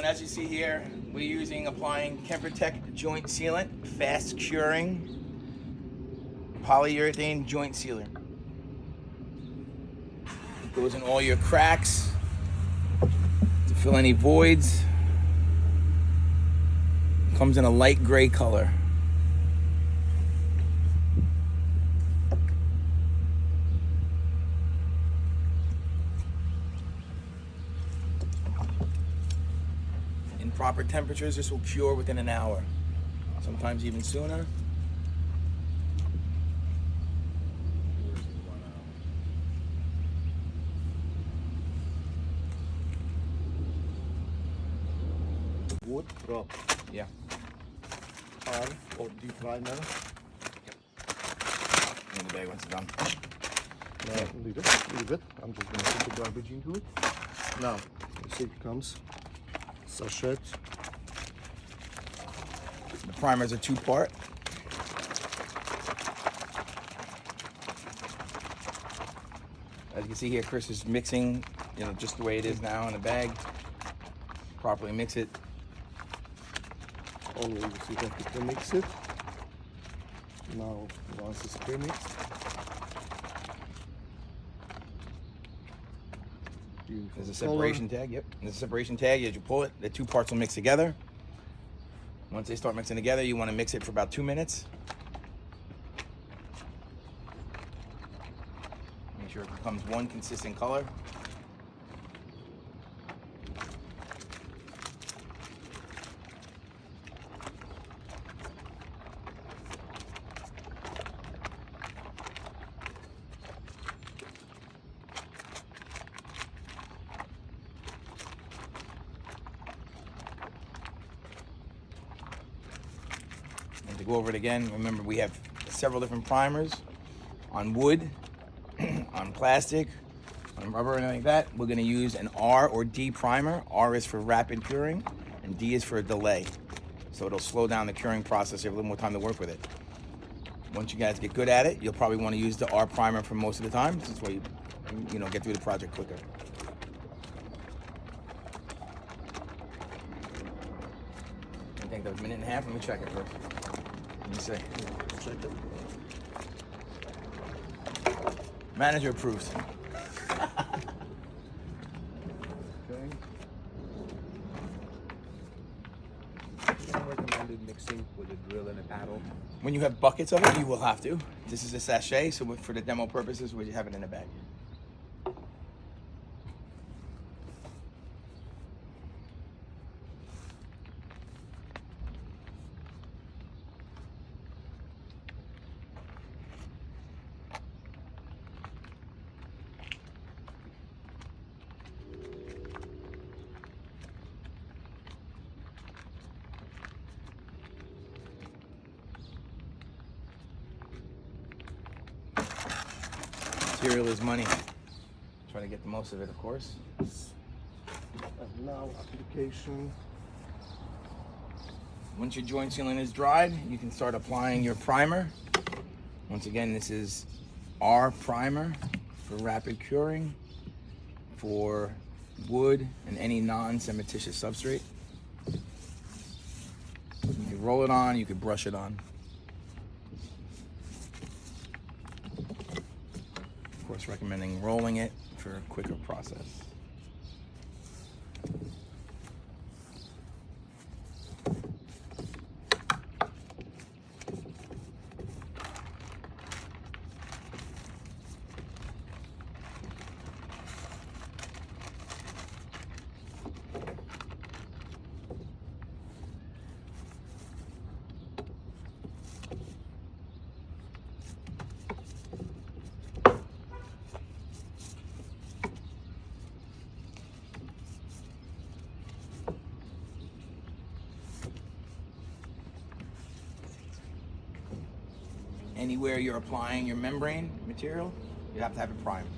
as you see here, we're applying Kemper joint sealant, fast curing polyurethane joint sealer. It goes in all your cracks to fill any voids. It comes in a light gray color. In proper temperatures, this will cure within an hour, sometimes even sooner. Wood drop. Yeah. R or D primer. In the bag once it's done. Now, leave it. I'm just going to put the garbage into it. Now, you see it comes. Sachet. The primers are two-part. As you can see here, Chris is mixing, just the way it is now in the bag. Properly mix it. Always you have to pre-mix it. Now, once it's pre-mixed, there's a separation tag. Yep, there's a separation tag. As you pull it, the two parts will mix together. Once they start mixing together, you want to mix it for about 2 minutes. Make sure it becomes one consistent color. And to go over it again, remember we have several different primers on wood, on plastic, on rubber, and anything like that. We're going to use an R or D primer. R is for rapid curing, and D is for a delay. So it'll slow down the curing process. You have a little more time to work with it. Once you guys get good at it, you'll probably want to use the R primer for most of the time. This is where you get through the project quicker. I think that was a minute and a half. Let me check it first. Let me see. check it. Manager approves. Okay. Recommended mixing with a drill and a paddle. When you have buckets of it, you will have to. This is a sachet, so for the demo purposes, we have it in a bag. Material is money. Try to get the most of it, of course. And now application. Once your joint sealant is dried, you can start applying your primer. Once again, this is R primer for rapid curing for wood and any non-cementitious substrate. You can roll it on, you can brush it on. Of course, recommending rolling it for a quicker process. Anywhere you're applying your membrane material, you have to have it primed.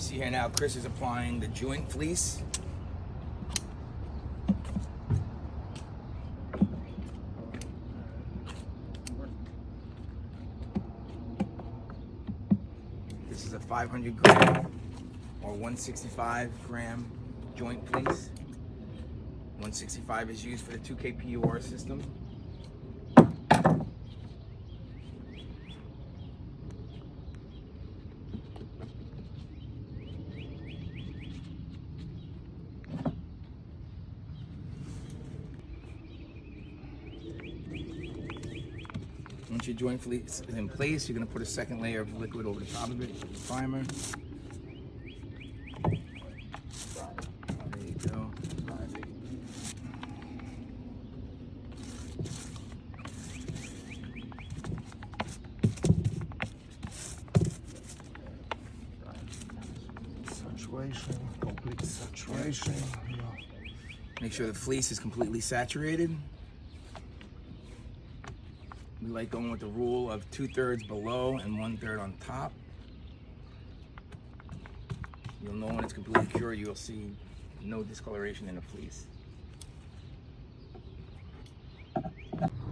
see here now, Chris is applying the joint fleece. This is a 500 gram or 165 gram joint fleece. 165 is used for the 2K-PUR system. Once your joint fleece is in place, you're going to put a second layer of liquid over the top of it, the primer. There you go. Saturation, complete saturation. Yeah. Make sure the fleece is completely saturated. We like going with the rule of 2/3 below and 1/3 on top. You'll know when it's completely cured, you'll see no discoloration in the fleece.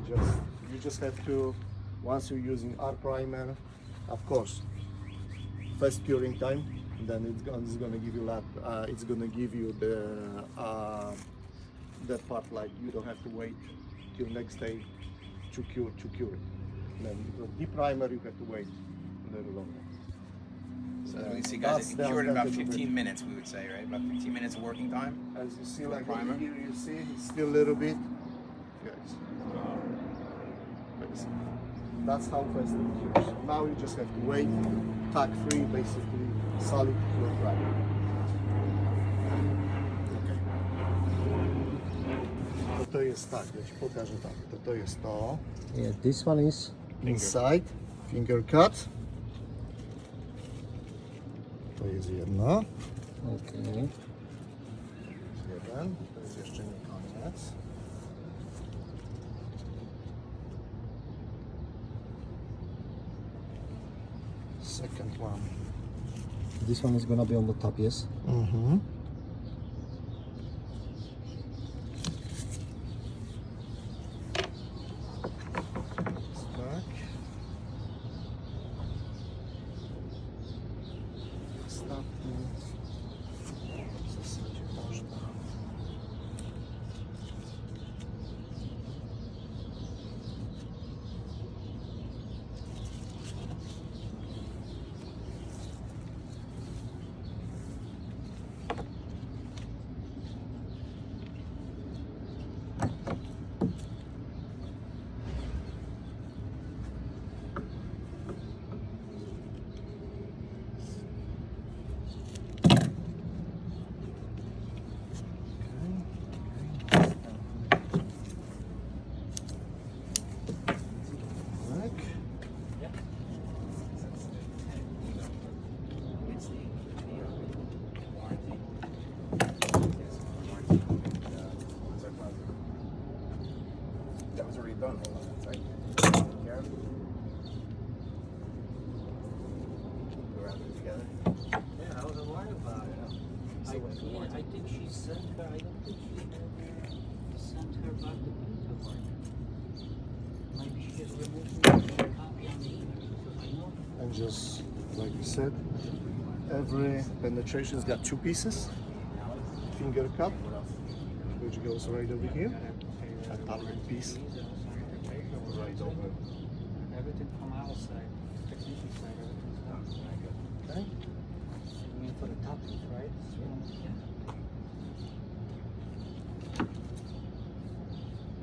You just have to, once you're using our primer, of course, first curing time, then it's gonna give you it's gonna give you the that part, like you don't have to wait till next day to cure it. Then the deep primer you have to wait a little longer. So as we can see, guys, it's cured in about 15 minutes, we would say, right? About 15 minutes of working time. As you see, like primer. over here, you see it's still a little bit. Guys, that's how fast it cures. Now you just have to wait, tag free, basically solid cure primer. To jest tak, ja Ci pokażę tak, to jest to. Yeah, this one is inside, finger cut. To jest jedno. Okay. Jeden, to jest jeszcze nie koniec. Second one. This one is gonna be on the top, yes? Mhm. Tak. Ostatni. W zasadzie można. That was already done. Right? Karen? We're wrapping it together. Yeah, I was worried about it. I think she sent her. I don't think she sent her back the paperwork. Maybe she just removed the copy on the email. Because I know. And just like you said, every penetration's got two pieces. Finger cup, which goes right over here. A target piece right over